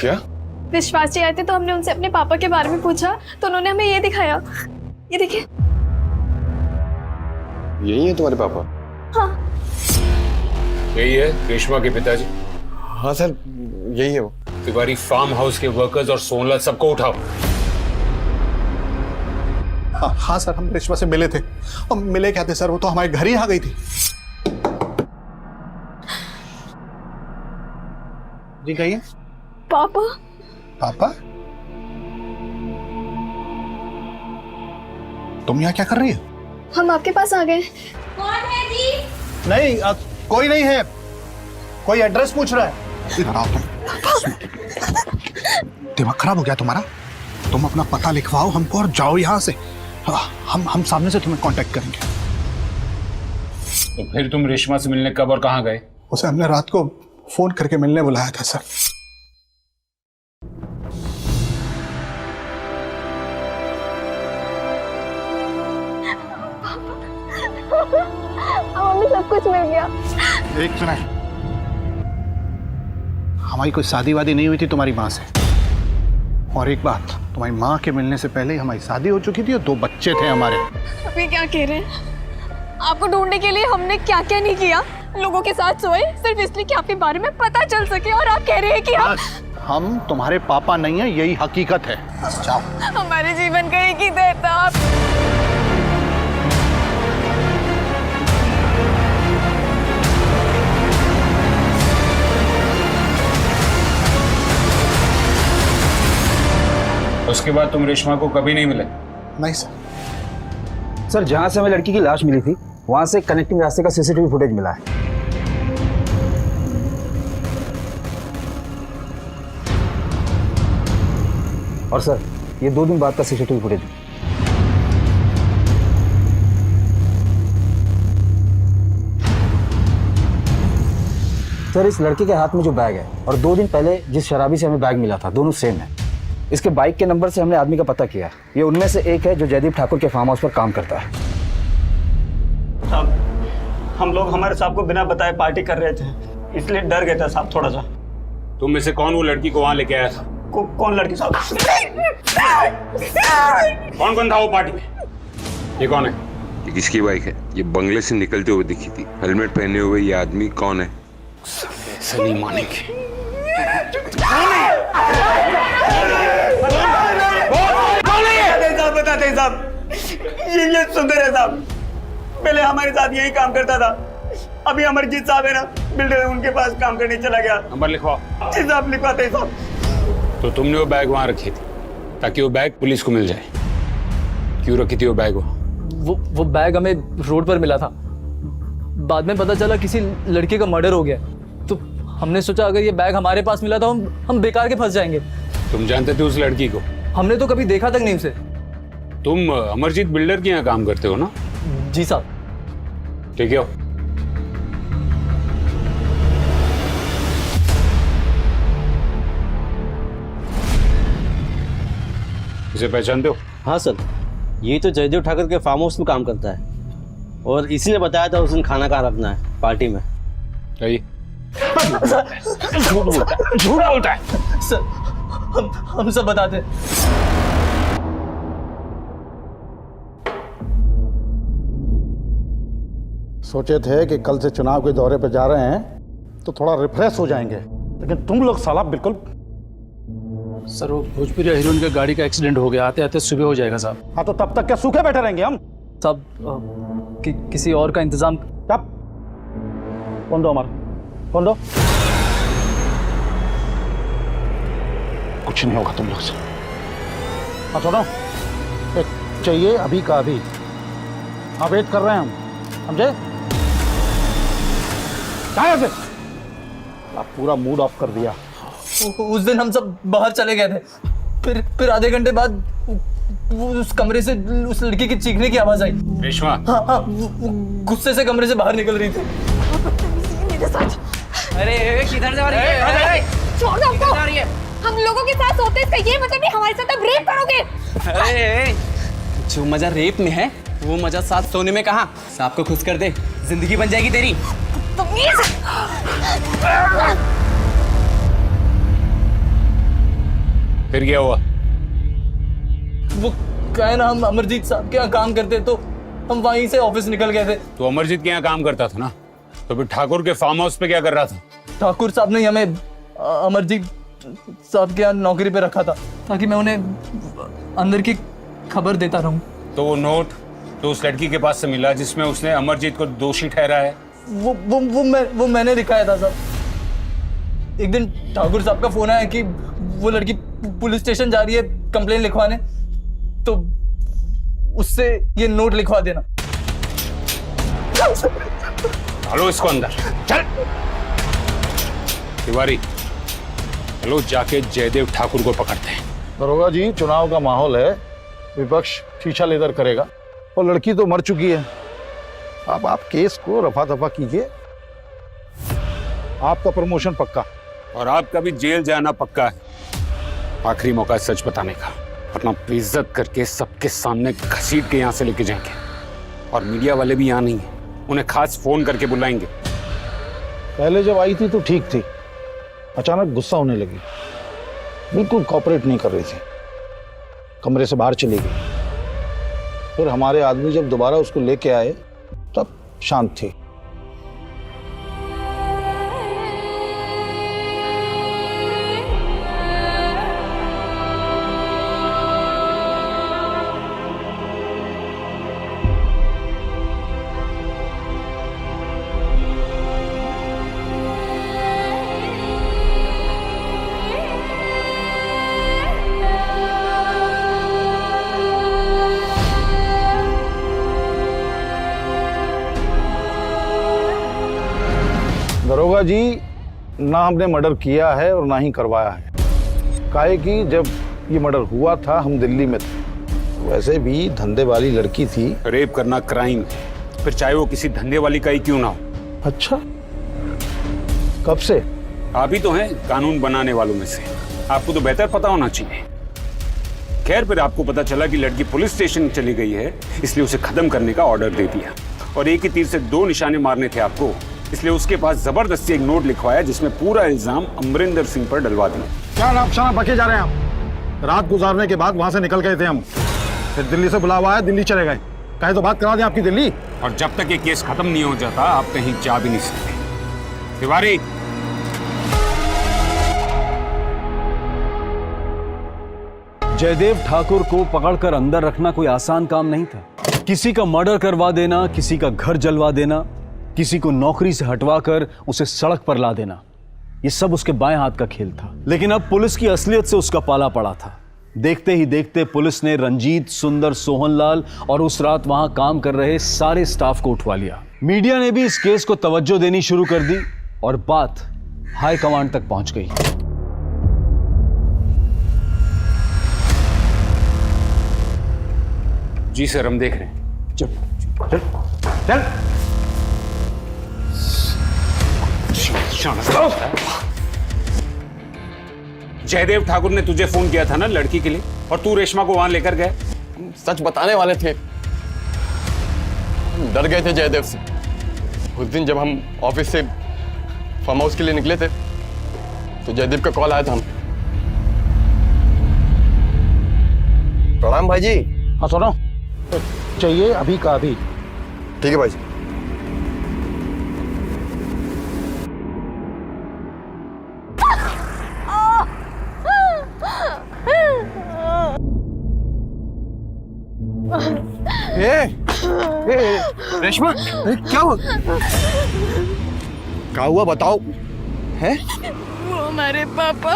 क्या? विश्वास जी आए थे तो हमने उनसे अपने पापा के बारे में पूछा तो उन्होंने हमें ये दिखाया। ये देखिए। यही है तुम्हारे पापा? हाँ। यही है रेशमा के पिताजी? हाँ सर, यही है वो। तिवारी, फार्म हाउस के वर्कर्स और सोनलाल सबको उठाओ। हाँ सर, हम रेशमा से मिले थे। और मिले क्या थे सर, वो तो हमारे घर ही आ गई थी। जी कहिए। पापा। पापा? तुम यहाँ क्या कर रही हो? हम आपके पास आ गए। कौन है जी? नहीं, कोई नहीं है। कोई एड्रेस पूछ रहा है। इधर आओ तुम। दिमाग खराब हो गया तुम्हारा? तुम अपना पता लिखवाओ हमको और जाओ यहाँ से। हम सामने से तुम्हें कांटेक्ट करेंगे। तो फिर तुम रेशमा से मिलने कब और कहाँ गए? उसे हमने रात को फोन करके मिलने बुलाया था सर। हमें सब कुछ मिल गया। एक सुना, हमारी कोई शादी वादी नहीं हुई थी तुम्हारी माँ से। और एक बात, तुम्हारी माँ के मिलने से पहले ही हमारी शादी हो चुकी थी और 2 बच्चे थे हमारे। अब ये क्या कह रहे हैं? आपको ढूंढने के लिए हमने क्या क्या नहीं किया। लोगों के साथ सोए सिर्फ इसलिए कि आपके बारे में पता चल सके, और आप कह रहे हैं कि हम तुम्हारे पापा नहीं है, यही हकीकत है। जाओ। हमारे जीवन का एक ही दर्द था आप। उसके बाद तुम रेशमा को कभी नहीं मिले? नहीं सर। सर जहां से हमें लड़की की लाश मिली थी वहां से कनेक्टिंग रास्ते का सीसीटीवी फुटेज मिला है। और सर ये 2 दिन बाद का सीसीटीवी फुटेज। सर इस लड़के के हाथ में जो बैग है और 2 दिन पहले जिस शराबी से हमें बैग मिला था, दोनों सेम है। इसके बाइक के नंबर से हमने आदमी का पता किया, ये उनमें से एक है जो जयदीप ठाकुर के फार्म हाउस पर काम करता है। साहब, हम लोग हमारे साहब को बिना बताए पार्टी कर रहे थे, इसलिए डर गए थे साहब थोड़ा सा। तुम में से कौन वो लड़की को वहां लेके आया था? कौन लड़की साहब? कौन कौन था वो पार्टी में? ये कौन है? ये किसकी बाइक है? ये बंगले से निकलते हुए दिखी थी। हेलमेट पहने हुए ये आदमी कौन है? ऐसा नहीं मानेंगे। बताते हैं साहब, ये सुंदर है साहब, पहले हमारे साथ यही काम करता था। अभी अमरजीत साहब है ना, बिल्डर, उनके पास काम करने चला गया। नंबर लिखवाओ। जी साहब, लिखवाते हैं साहब। तो तुमने वो बैग वहां रखी थी ताकि वो बैग पुलिस को मिल जाए। क्यों रखी थी वो बैग? वो बैग हमें रोड पर मिला था, बाद में पता चला किसी लड़के का मर्डर हो गया, तो हमने सोचा अगर ये बैग हमारे पास मिला तो हम बेकार के फंस जाएंगे। तुम जानते थे उस लड़की को? हमने तो कभी देखा तक नहीं उसे। तुम अमरजीत बिल्डर के यहाँ काम करते हो ना? जी साहब। ठीक है। इसे पहचानते हो? हाँ सर, ये तो जयदेव ठाकुर के फार्म हाउस में काम करता है और इसी ने बताया था उस दिन खाना कहाँ रखना है पार्टी में। झूठ बोलता है सर, हम सब बताते हैं। सोचे थे कि कल से चुनाव के दौरे पर जा रहे हैं तो थोड़ा रिफ्रेश हो जाएंगे, लेकिन तुम लोग साला बिल्कुल। सर वो भोजपुरी हीरोइन का गाड़ी का एक्सीडेंट हो गया, आते आते सुबह हो जाएगा साहब। हाँ तो तब तक क्या सूखे बैठे रहेंगे हम? साहब किसी और का इंतजाम। तब कौन दो हमारा, कौन दो? कुछ नहीं होगा तुम लोग से। हाँ सुनो, एक चाहिए अभी का अभी। हाँ वेट कर रहे हैं हम, समझे? क्या से आप पूरा मूड ऑफ कर दिया। उस दिन हम सब बाहर चले गए थे, फिर आधे घंटे बाद वो उस कमरे से उस लड़की की चीखने की आवाज आई। रेशमा? हाँ, वो गुस्से से कमरे से बाहर निकल रही थी। अरे किधर जा रही है? छोड़ दो हमको। हम लोगों के साथ सोते इसका ये मतलब नहीं हमारे साथ अब रेप करोगे। अरे जो मजा रेप में है वो मजा साथ सोने में कहाँ? सांप को खुश कर दे, जिंदगी बन जाएगी तेरी। फिर क्या हुआ? वो क्या है ना, हम अमरजीत साहब के यहाँ काम करते तो हम वहीं से ऑफिस निकल गए थे। तो अमरजीत के यहाँ काम करता था ना, तो फिर ठाकुर के फार्म हाउस पे क्या कर रहा था? ठाकुर साहब ने हमें अमरजीत साहब के यहाँ नौकरी पे रखा था ताकि मैं उन्हें अंदर की खबर देता रहूं। तो वो नोट तो उस लड़की के पास से मिला जिसमें उसने अमरजीत को दोषी ठहरा है? वो मैंने दिखाया था साहब। एक दिन ठाकुर साहब का फोन आया कि वो लड़की पुलिस स्टेशन जा रही है कंप्लेन लिखवाने, तो उससे ये नोट लिखवा देना। डालो इसको अंदर, चल। तिवारी चलो जाके जयदेव ठाकुर को पकड़ते हैं। दरोगा जी, चुनाव का माहौल है, विपक्ष शीशा लेदर करेगा और लड़की तो मर चुकी है। अब आप केस को रफा दफा कीजिए, आपका प्रमोशन पक्का और आपका भी जेल जाना पक्का है। आखिरी मौका है सच बताने का, वरना बेइज्जत करके सबके सामने घसीट के यहाँ से लेके जाएंगे। और मीडिया वाले भी यहाँ नहीं है, उन्हें खास फोन करके बुलाएंगे। पहले जब आई थी तो ठीक थी, अचानक गुस्सा होने लगी, बिल्कुल कॉपरेट नहीं कर रही थी, कमरे से बाहर चली गई। फिर हमारे आदमी जब दोबारा उसको लेके आए तब शांत थी। दरोगा जी, ना हमने मर्डर किया है और ना ही करवाया है। काहे कि जब ये मर्डर हुआ था हम दिल्ली में थे, वैसे भी धंधे वाली लड़की थी। रेप करना क्राइम है, फिर चाहे वो किसी धंधे वाली का ही क्यों ना हो। अच्छा, कब से? आप ही तो हैं कानून बनाने वालों में से, आपको तो बेहतर पता होना चाहिए। खैर, फिर आपको पता चला कि लड़की पुलिस स्टेशन चली गई है, इसलिए उसे खत्म करने का ऑर्डर दे दिया और एक ही तीर से 2 निशाने मारने थे आपको, इसलिए उसके पास जबरदस्ती एक नोट लिखवाया जिसमें पूरा इल्जाम अमरिंदर सिंह पर डलवा दिया। क्या नापशाना बके जा रहे हैं आप? रात गुजारने के बाद वहां से निकल गए थे हम, फिर दिल्ली से बुलावा आया, दिल्ली चले गए। कहे तो बात करा दें आपकी दिल्ली। और जब तक ये केस खत्म नहीं हो जाता आप कहीं जा भी नहीं सकते। तिवारी, जयदेव ठाकुर को पकड़कर अंदर रखना कोई आसान काम नहीं था। किसी का मर्डर करवा देना, किसी का घर जलवा देना, किसी को नौकरी से हटवाकर उसे सड़क पर ला देना, ये सब उसके बाएं हाथ का खेल था। लेकिन अब पुलिस की असलियत से उसका पाला पड़ा था। देखते ही देखते पुलिस ने रंजीत, सुंदर, सोहनलाल और उस रात वहां काम कर रहे सारे स्टाफ को उठवा लिया। मीडिया ने भी इस केस को तवज्जो देनी शुरू कर दी और बात हाई कमांड तक पहुंच गई। जी सर, हम देख रहे हैं। चल चल चल। जयदेव ठाकुर ने तुझे फोन किया था ना लड़की के लिए, और तू रेशमा को वहां लेकर गए। सच बताने वाले थे, डर गए थे जयदेव से। उस दिन जब हम ऑफिस से फार्म हाउस के लिए निकले थे तो जयदेव का कॉल आया था। हम प्रणाम भाई जी। हाँ सुनो, चाहिए अभी का अभी। ठीक है भाई जी। रेशमा, क्या हुआ? क्या हुआ बताओ? है वो हमारे पापा,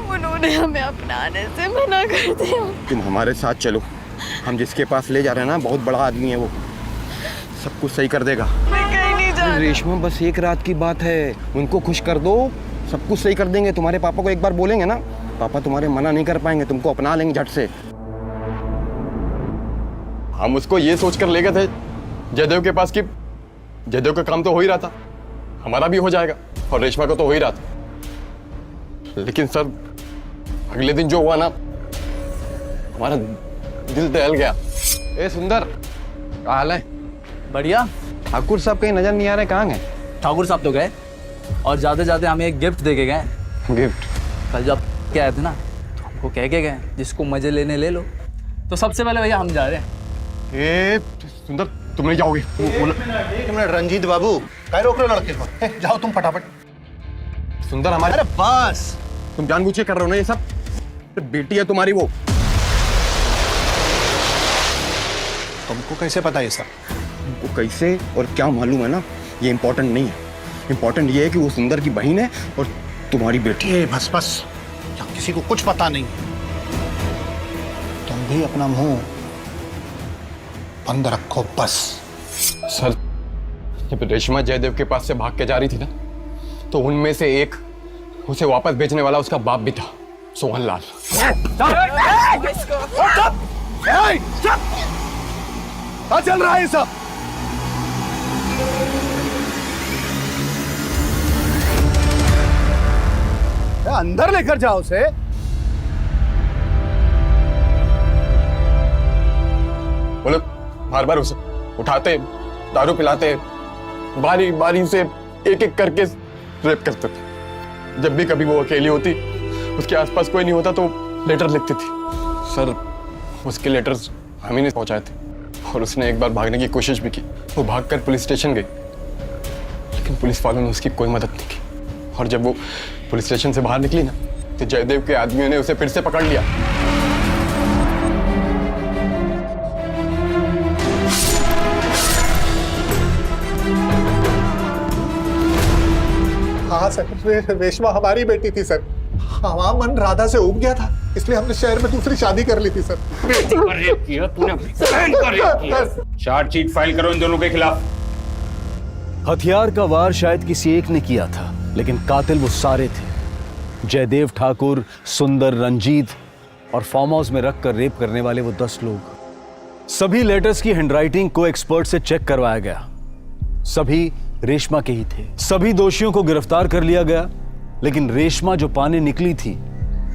उन्होंने हमें अपनाने से मना कर दिया। तुम हमारे साथ चलो, हम जिसके पास ले जा रहे हैं ना बहुत बड़ा आदमी है, वो सब कुछ सही कर देगा। मैं कहीं नहीं जा रही। रेशमा, बस एक रात की बात है, उनको खुश कर दो, सब कुछ सही कर देंगे। तुम्हारे पापा को एक बार बोलेंगे ना, पापा तुम्हारे मना नहीं कर पाएंगे, तुमको अपना लेंगे झट से। हम उसको ये सोच कर ले गए थे जयदेव के पास कि जयदेव का काम तो हो ही रहा था, हमारा भी हो जाएगा, और रेशमा को तो हो ही रहा था। लेकिन सर, अगले दिन जो हुआ ना, हमारा दिल दहल गया। ए सुंदर, क्या हाल है? बढ़िया। ठाकुर साहब कहीं नजर नहीं आ रहे, कहाँ गए? ठाकुर साहब तो गए और जाते जाते हमें एक गिफ्ट दे के गए। गिफ्ट? कल जब क्या आए थे ना, तो हमको कह के गए जिसको मजे लेने ले लो। तो सबसे पहले भैया हम जा रहे हैं। ए सुंदर, तुम नहीं जाओगे? एक मिनट रंजीत बाबू, काय रोक रहे हो लड़के को? जाओ तुम फटाफट। सुंदर हमारे, अरे बस, तुम जानबूझ के कर रहे हो ना ये सब? तो बेटी है तुम्हारी वो। तुमको कैसे पता ये सब? तुमको कैसे और क्या मालूम है ना, ये इम्पोर्टेंट नहीं है। इम्पोर्टेंट ये है कि वो सुंदर की बहन है और तुम्हारी बेटी है। बस बस, यहाँ किसी को कुछ पता नहीं। तुम भी अपना मुंह बंद रखो बस। सर, जब रेशमा जयदेव के पास से भाग के जा रही थी ना, तो उनमें से एक उसे वापस भेजने वाला उसका बाप भी था, सोहनलाल। क्या चल रहा है सब? अंदर लेकर जाओ उसे। वो लोग बार बार उसे उठाते, दारू पिलाते, बारी बारी से एक एक करके रेप करते थे। जब भी कभी वो अकेली होती, उसके आसपास कोई नहीं होता, तो लेटर लिखती थी। सर, उसके लेटर्स हम ही ने पहुंचाए थे, और उसने एक बार भागने की कोशिश भी की। वो भागकर पुलिस स्टेशन गई, लेकिन पुलिस वालों ने उसकी कोई मदद नहीं की। और जब वो पुलिस स्टेशन से बाहर निकली ना, तो जयदेव के आदमियों ने उसे फिर से पकड़ लिया। हाँ सर, रेशमा हमारी बेटी थी सर। हमारा मन राधा से उब गया था, इसलिए हमने शहर में दूसरी शादी कर ली थी सर। बेटी का रेप किया तूने, बहन का रेप किया। चार्जशीट फाइल करो इन दोनों के खिलाफ। हथियार का वार शायद किसी एक ने किया था, लेकिन कातिल वो सारे थे। जयदेव ठाकुर, सुंदर, रंजीत और फार्म हाउस में रखकर रेप करने वाले वो 10 लोग। सभी लेटर्स की हैंडराइटिंग को एक्सपर्ट से चेक करवाया गया। सभी रेशमा के ही थे। सभी दोषियों को गिरफ्तार कर लिया गया, लेकिन रेशमा जो पाने निकली थी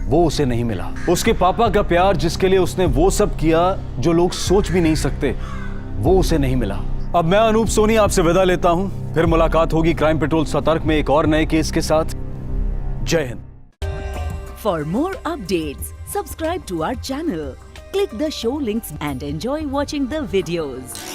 वो उसे नहीं मिला। उसके पापा का प्यार, जिसके लिए उसने वो सब किया जो लोग सोच भी नहीं सकते, वो उसे नहीं मिला। अब मैं अनूप सोनी आपसे विदा लेता हूं, फिर मुलाकात होगी क्राइम पेट्रोल सतर्क में एक और नए केस के साथ। जय Hind. For more updates, subscribe to our channel, click the show links and enjoy watching the videos.